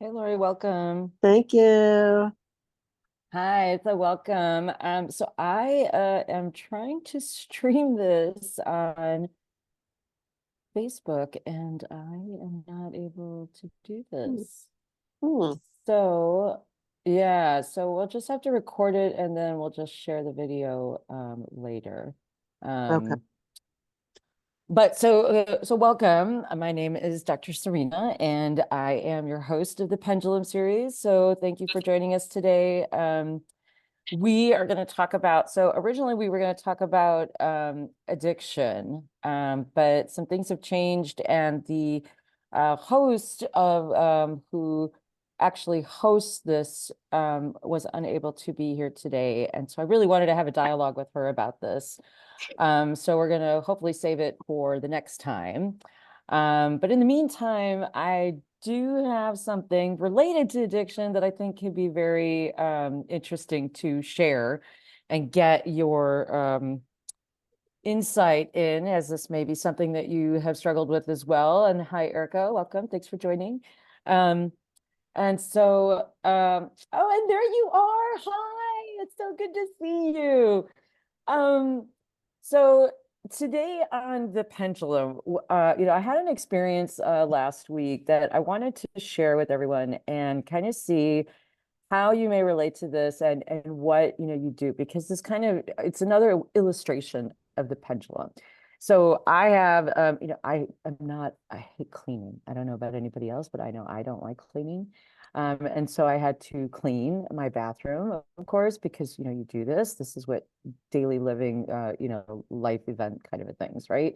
Hey Lori, welcome. Thank you. Hi, it's a welcome. So I am trying to stream this on Facebook and I am not able to do Hmm. this. Hmm. So yeah, so we'll just have to record it and then we'll just share the video later. Okay. Um, but so welcome. My name is Dr. Serena, and I am your host of the Pendulum series. So thank you for joining us today. We are going to talk about, so originally we were going to talk about addiction, but some things have changed, and the host of who actually hosts this was unable to be here today. And so I really wanted to have a dialogue with her about this. So we're going to hopefully save it for the next time. But in the meantime, I do have something related to addiction that I think can be very interesting to share and get your insight in, as this may be something that you have struggled with as well. And hi, Erica, welcome. Thanks for joining. Um, oh, and there you are. Hi, it's so good to see you. Um, so today on the pendulum, I had an experience last week that I wanted to share with everyone and kind of see how you may relate to this and what you do, because this kind of it's another illustration of the pendulum. So I have I hate cleaning. I don't know about anybody else, but I know I don't like cleaning. And so I had to clean my bathroom, of course, because you do this. This is what daily living, life event kind of a things, right?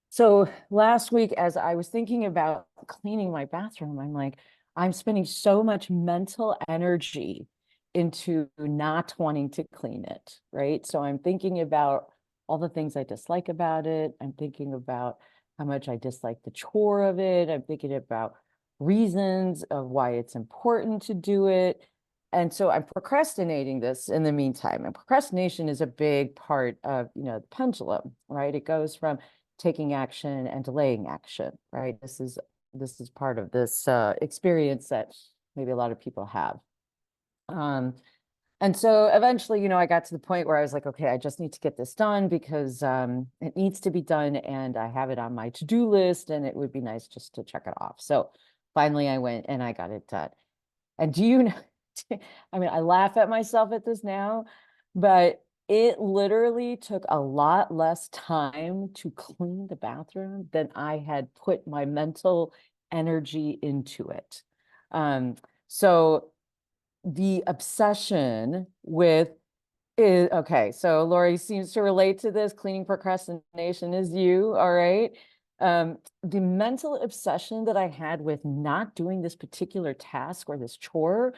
So last week, as I was thinking about cleaning my bathroom, I'm like, I'm spending so much mental energy into not wanting to clean it, right? So I'm thinking about all the things I dislike about it. I'm thinking about how much I dislike the chore of it. I'm thinking about reasons of why it's important to do it. And so I'm procrastinating this in the meantime. And procrastination is a big part of, the pendulum, right? It goes from taking action and delaying action, right? This is part of this experience that maybe a lot of people have. Um, and so eventually, I got to the point where I was like, okay, I just need to get this done because it needs to be done, and I have it on my to-do list, and it would be nice just to check it off. So finally, I went and I got it done. And do you know, I mean, I laugh at myself at this now, but it literally took a lot less time to clean the bathroom than I had put my mental energy into it. Um, so the obsession with is okay. So Lori seems to relate to this. Cleaning procrastination is you, all right? The mental obsession that I had with not doing this particular task or this chore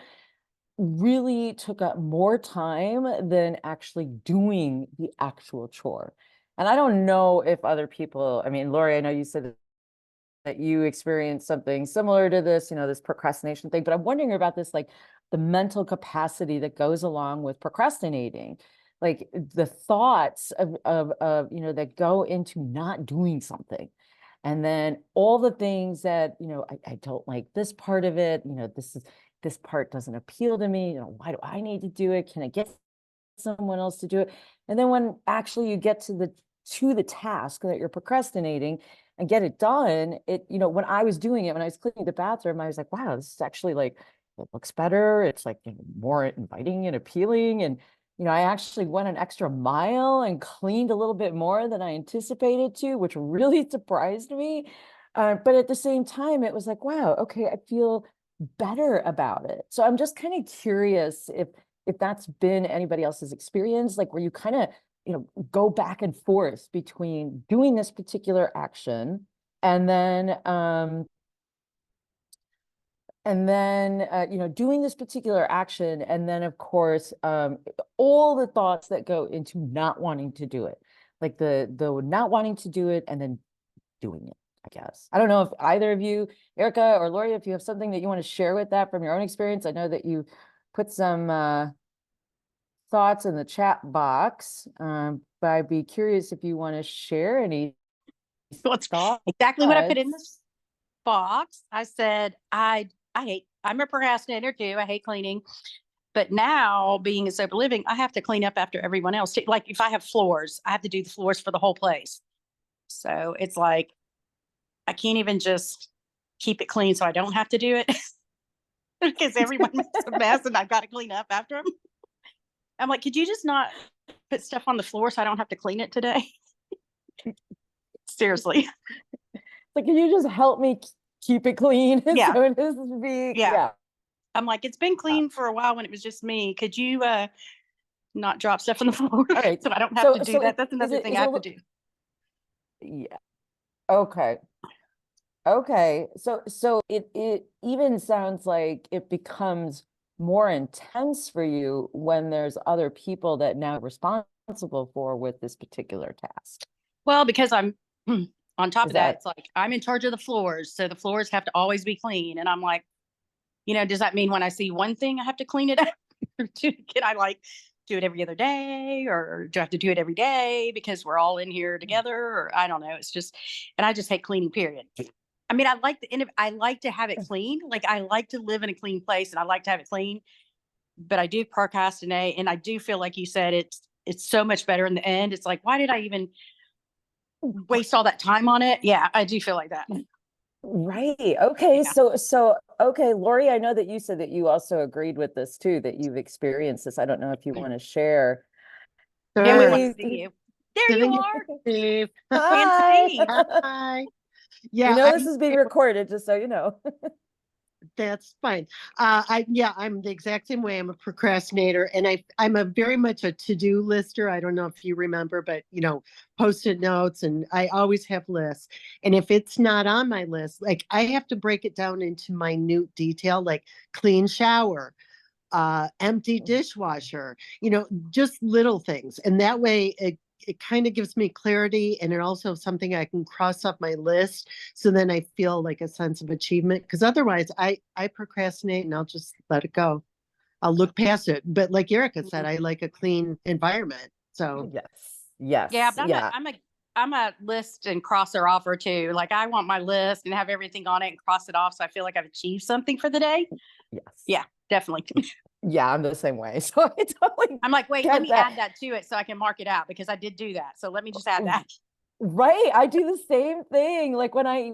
really took up more time than actually doing the actual chore. And I don't know if other people, I mean, Lori, I know you said that you experienced something similar to this, this procrastination thing, but I'm wondering about this, like the mental capacity that goes along with procrastinating, like the thoughts of that go into not doing something. And then all the things that, I don't like this part of it, this part doesn't appeal to me. Why do I need to do it? Can I get someone else to do it? And then when actually you get to the task that you're procrastinating and get it done, when I was doing it, when I was cleaning the bathroom, I was like, wow, this is actually like, it looks better. It's like more inviting and appealing. And, I actually went an extra mile and cleaned a little bit more than I anticipated to, which really surprised me. But at the same time, it was like, wow, okay, I feel better about it. So I'm just kind of curious if that's been anybody else's experience, like where you kind of, go back and forth between doing this particular action and then doing this particular action, and then of course all the thoughts that go into not wanting to do it, like the not wanting to do it and then doing it. I guess I don't know if either of you, Erica or Lori, if you have something that you want to share with that from your own experience. I know that you put some thoughts in the chat box, but I'd be curious if you want to share any Well, it's thoughts. exactly what I put in this box. I said, I I'm a procrastinator too. I hate cleaning. But now being in sober living, I have to clean up after everyone else. Like if I have floors, I have to do the floors for the whole place. So it's like, I can't even just keep it clean so I don't have to do it because everyone makes a mess and I've got to clean up after them. I'm like, could you just not put stuff on the floor so I don't have to clean it today? Seriously. Like, can you just help me keep it clean? Yeah. So it doesn't be, yeah. I'm like, it's been clean for a while when it was just me. Could you not drop stuff on the floor? All right. So I don't have to do that. That's is another thing I have to do. Yeah. Okay. Okay. So it even sounds like it becomes more intense for you when there's other people that now responsible for with this particular task. Well, because I'm on top Is of that, it's like I'm in charge of the floors. So the floors have to always be clean. And I'm like, does that mean when I see one thing, I have to clean it up? Or can I like do it every other day? Or do I have to do it every day because we're all in here together? Or I don't know. It's just, and I just hate cleaning, period. I mean, I like to have it clean. Like I like to live in a clean place and I like to have it clean, but I do procrastinate. And I do feel like you said, it's so much better in the end. It's like, why did I even waste all that time on it? Yeah, I do feel like that. Right. Okay. Yeah. So okay, Lori, I know that you said that you also agreed with this too, that you've experienced this. I don't know if you want to share. Yeah, we Sure. want to see you. There you are. Steve. Hi. Steve. Hi. Yeah, You know, this is being recorded, just so you know. that's fine. I'm the exact same way. I'm a procrastinator, and I'm a very much a to-do lister. I don't know if you remember, but post-it notes, and I always have lists. And if it's not on my list, like I have to break it down into minute detail, like clean shower, empty dishwasher, just little things. And that way it kind of gives me clarity, and it also something I can cross off my list. So then I feel like a sense of achievement, because otherwise I procrastinate and I'll just let it go. I'll look past it. But like Erica said, I like a clean environment. So Yes. Yeah, but Yeah. I'm a list and crosser offer too. Like I want my list and have everything on it and cross it off so I feel like I've achieved something for the day. Yes. Yeah, definitely. Yeah, I'm the same way. So I totally I'm like, wait, get let me that. add that to it so I can mark it out because I did do that. So let me just add that. Right. I do the same thing. Like when I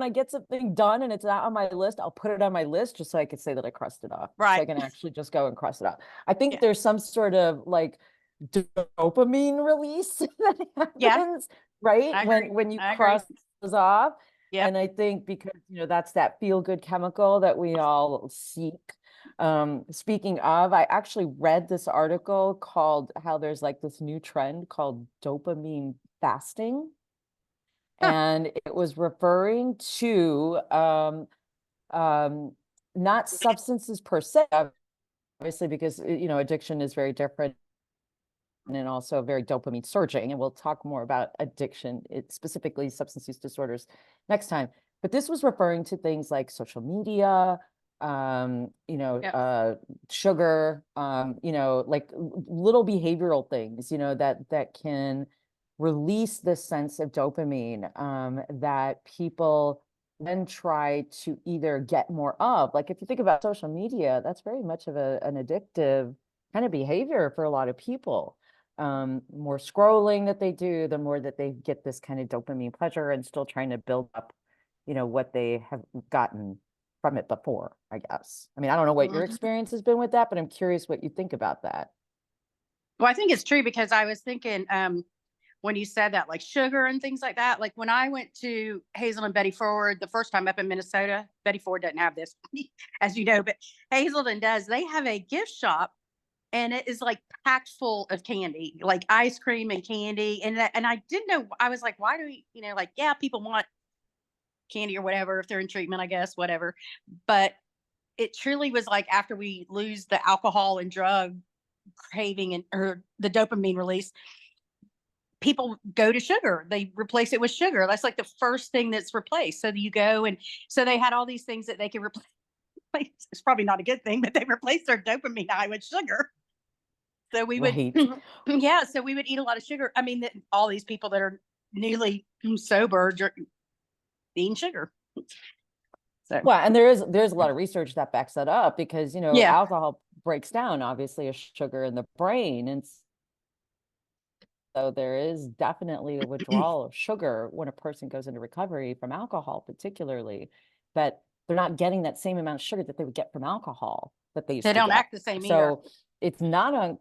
get something done and it's not on my list, I'll put it on my list just so I can say that I crossed it off. Right. So I can actually just go and cross it off. I think Yeah. there's some sort of like dopamine release that happens, right? When you cross those off. Yeah. And I think because that's that feel-good chemical that we all seek. Speaking of, I actually read this article called how there's like this new trend called dopamine fasting. And it was referring to not substances per se, obviously, because addiction is very different and also very dopamine surging. And we'll talk more about addiction, specifically substance use disorders next time. But this was referring to things like social media, sugar, like little behavioral things, that can release this sense of dopamine, that people then try to either get more of. Like if you think about social media, that's very much of an addictive kind of behavior for a lot of people. More scrolling that they do, the more that they get this kind of dopamine pleasure and still trying to build up, what they have gotten from it before, I guess. I mean, I don't know what your experience has been with that, but I'm curious what you think about that. Well, I think it's true because I was thinking when you said that, like sugar and things like that, like when I went to Hazel and Betty Ford the first time up in Minnesota, Betty Ford doesn't have this, as you know, but Hazelden does. They have a gift shop and it is like packed full of candy, like ice cream and candy. And I didn't know, I was like, why do we, like, yeah, people want candy or whatever, if they're in treatment, I guess, whatever. But it truly was like after we lose the alcohol and drug craving or the dopamine release, people go to sugar. They replace it with sugar. That's like the first thing that's replaced. So you go and so they had all these things that they could replace. It's probably not a good thing, but they replaced their dopamine high with sugar. So we would, yeah. So we would eat a lot of sugar. I mean, all these people that are newly sober eating sugar. So, Well, and there's a lot of research that backs that up because, yeah, alcohol breaks down obviously a sugar in the brain. And so there is definitely a withdrawal of sugar when a person goes into recovery from alcohol, particularly, but they're not getting that same amount of sugar that they would get from alcohol that they used they to don't get. act the same either. So it's not on,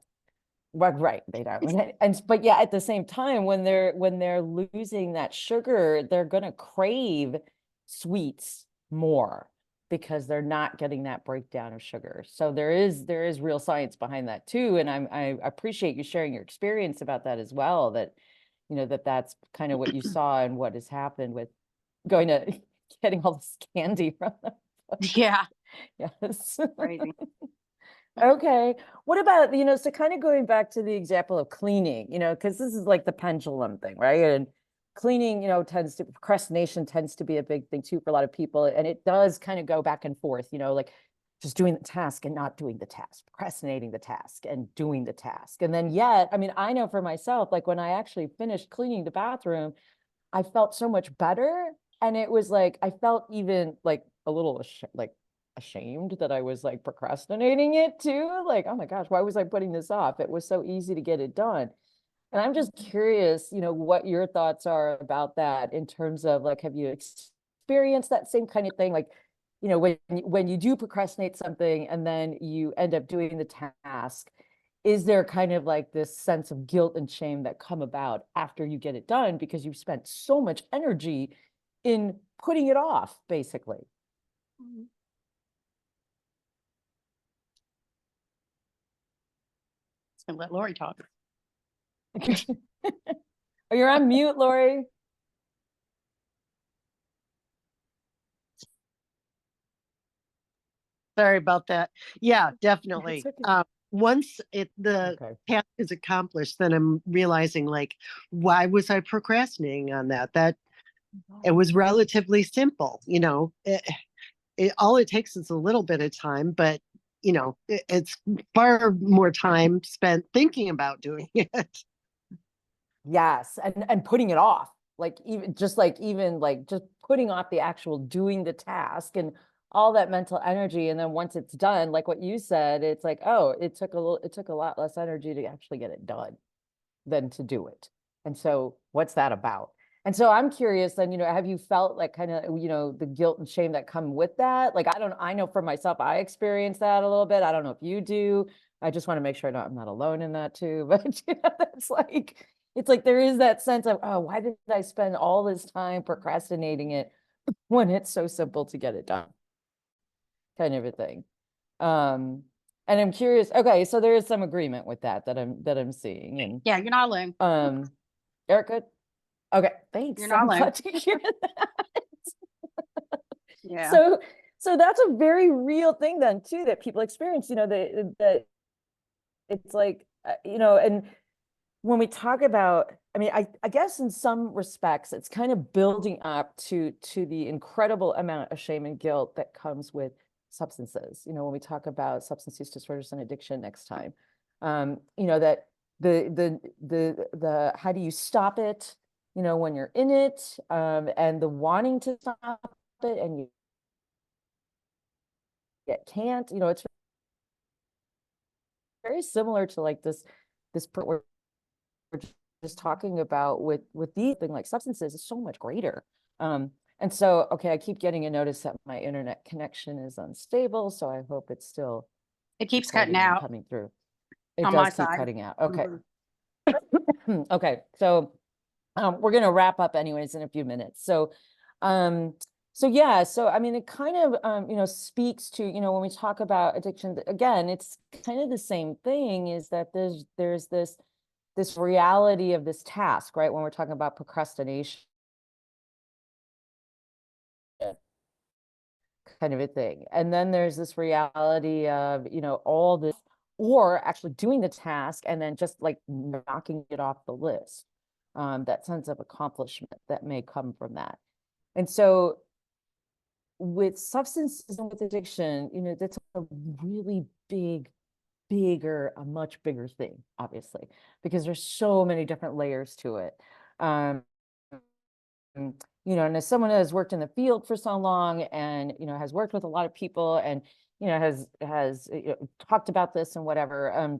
right, they don't. And but yeah, at the same time, when they're losing that sugar, they're gonna crave sweets more because they're not getting that breakdown of sugar. So there is real science behind that too. And I appreciate you sharing your experience about that as well, that that's kind of what you saw and what has happened with going to getting all this candy from them. Yeah, Yes. crazy. Okay. What about, so kind of going back to the example of cleaning, because this is like the pendulum thing, right? And cleaning, procrastination tends to be a big thing too for a lot of people. And it does kind of go back and forth, like just doing the task and not doing the task, procrastinating the task and doing the task. And then yet, I mean, I know for myself, like when I actually finished cleaning the bathroom, I felt so much better. And it was like, I felt even like a little ashamed that I was like procrastinating it too. Like, oh my gosh, why was I putting this off? It was so easy to get it done. And I'm just curious, what your thoughts are about that in terms of like, have you experienced that same kind of thing? Like, when you do procrastinate something and then you end up doing the task, is there kind of like this sense of guilt and shame that come about after you get it done because you've spent so much energy in putting it off, basically? Mm-hmm. Gonna let Lori talk. Oh, you're on mute, Lori. Sorry about that. Yeah, definitely. Okay. Once the Okay. task is accomplished, then I'm realizing like, why was I procrastinating on that? That it was relatively simple, all it takes is a little bit of time, but it's far more time spent thinking about doing it. Yes, and putting it off, like even just putting off the actual doing the task and all that mental energy, and then once it's done, like what you said, it's like, oh, it took a lot less energy to actually get it done than to do it. And so what's that about? And so I'm curious then, have you felt like kind of, the guilt and shame that come with that? Like, I know for myself, I experience that a little bit. I don't know if you do. I just want to make sure I'm not alone in that too. But it's like there is that sense of, oh, why did I spend all this time procrastinating it when it's so simple to get it done? Kind of a thing. And I'm curious. Okay, so there is some agreement with that I'm seeing. And Yeah, you're not alone. Erica. Okay, thanks. You're not I'm alone. glad to hear that. Yeah. So that's a very real thing then too that people experience. That it's like and when we talk about, I mean, I guess in some respects it's kind of building up to the incredible amount of shame and guilt that comes with substances. When we talk about substance use disorders and addiction next time, that the how do you stop it? When you're in it, and the wanting to stop it and you can't. It's very similar to like this we're just talking about with these things like substances is so much greater. And so, okay, I keep getting a notice that my internet connection is unstable, so I hope it's still It keeps cutting recording and out coming through. It on does my keep side. cutting out. Okay. Mhm. Okay. So we're going to wrap up anyways in a few minutes. So yeah, so I mean, it kind of speaks to, when we talk about addiction, again, it's kind of the same thing, is that there's this reality of this task, right? When we're talking about procrastination kind of a thing. And then there's this reality of, all this, or actually doing the task and then just like knocking it off the list. That sense of accomplishment that may come from that. And so with substances and with addiction, that's a really a much bigger thing, obviously, because there's so many different layers to it. you know, and as someone that has worked in the field for so long and, you know, has worked with a lot of people and, you know, has talked about this and whatever,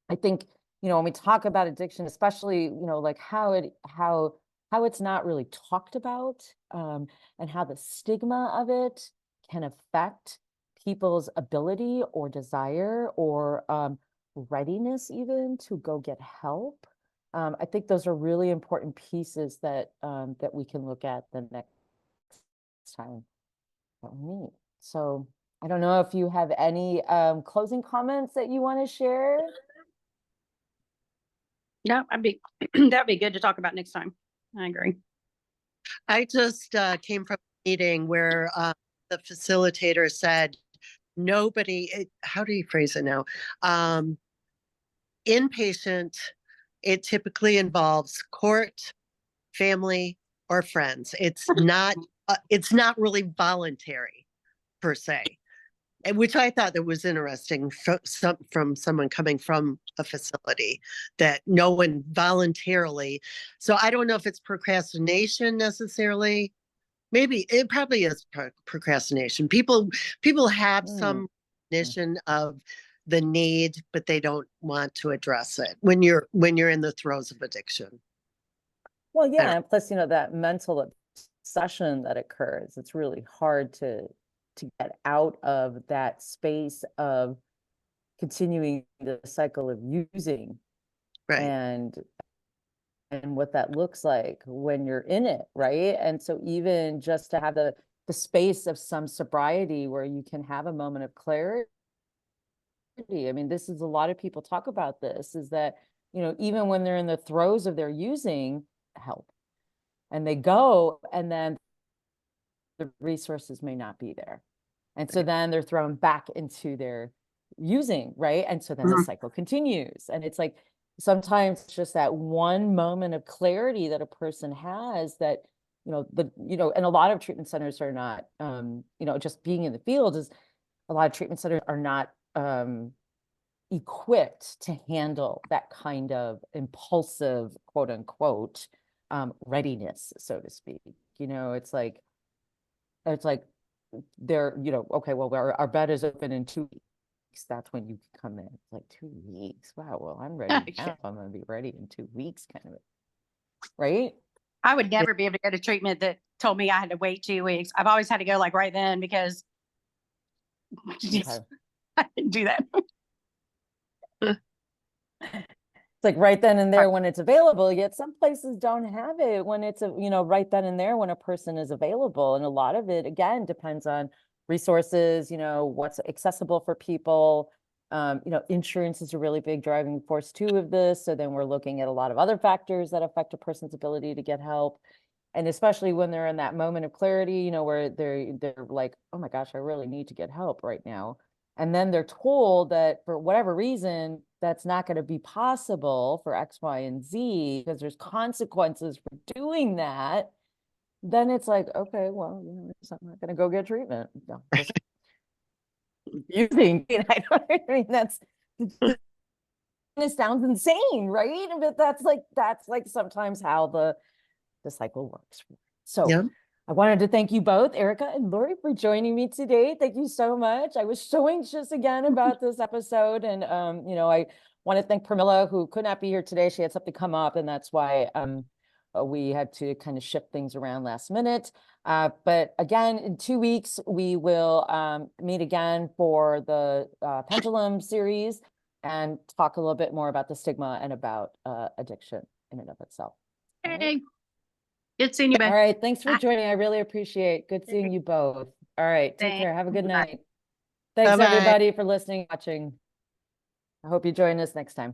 I think, you know, when we talk about addiction, especially, you know, like how it's not really talked about, and how the stigma of it can affect people's ability or desire or readiness even to go get help. I think those are really important pieces that that we can look at the next time that we meet. So I don't know if you have any closing comments that you want to share. No, that'd be good to talk about next time. I agree. I just came from a meeting where the facilitator said, how do you phrase it now? Inpatient, it typically involves court, family, or friends. It's not really voluntary per se, which I thought that was interesting from someone coming from a facility, that no one voluntarily. So I don't know if it's procrastination necessarily. Maybe it probably is procrastination. People have some recognition of the need, but they don't want to address it when you're in the throes of addiction. Well, yeah, and plus, you know, that mental obsession that occurs, it's really hard to get out of that space of continuing the cycle of using, Right. and what that looks like when you're in it, right? And so even just to have the space of some sobriety where you can have a moment of clarity. I mean, this is a lot of people talk about this, is that, you know, even when they're in the throes of their using help and they go, and then the resources may not be there. And so then they're thrown back into their using, right? And so then the cycle continues. And it's like, sometimes it's just that one moment of clarity that a person has that, you know, and a lot of treatment centers are not, you know, just being in the field is, a lot of treatment centers are not equipped to handle that kind of impulsive, quote unquote, readiness, so to speak. You know, it's like they're, you know, okay, well, our bed is open in 2 weeks. That's when you come in. It's like 2 weeks. Wow. Well, I'm ready now. I'm going to be ready in 2 weeks, kind of, right? I would never be able to go to treatment that told me I had to wait 2 weeks. I've always had to go like right then, because I didn't do that. It's like right then and there when it's available, yet some places don't have it when it's, you know, right then and there when a person is available. And a lot of it, again, depends on resources, you know, what's accessible for people. You know, insurance is a really big driving force too of this. So then we're looking at a lot of other factors that affect a person's ability to get help. And especially when they're in that moment of clarity, you know, where they're like, oh my gosh, I really need to get help right now. And then they're told that for whatever reason, that's not going to be possible for X, Y, and Z because there's consequences for doing that. Then it's like, okay, well, you know, I'm not going to go get treatment. No, using, I mean, it sounds insane, right? But that's like sometimes how the cycle works. So yeah. I wanted to thank you both, Erica and Lori, for joining me today. Thank you so much. I was so anxious again about this episode. And, you know, I want to thank Pramila, who could not be here today. She had something come up, and that's why we had to kind of shift things around last minute. But again, in 2 weeks, we will meet again for the Pendulum series and talk a little bit more about the stigma and about addiction in and of itself. Hey. Good seeing you, Beth. All right. Thanks for joining. I really appreciate it. Good seeing you both. All right. Take care. Have a good night. Thanks, Bye-bye. everybody, for listening, watching. I hope you join us next time.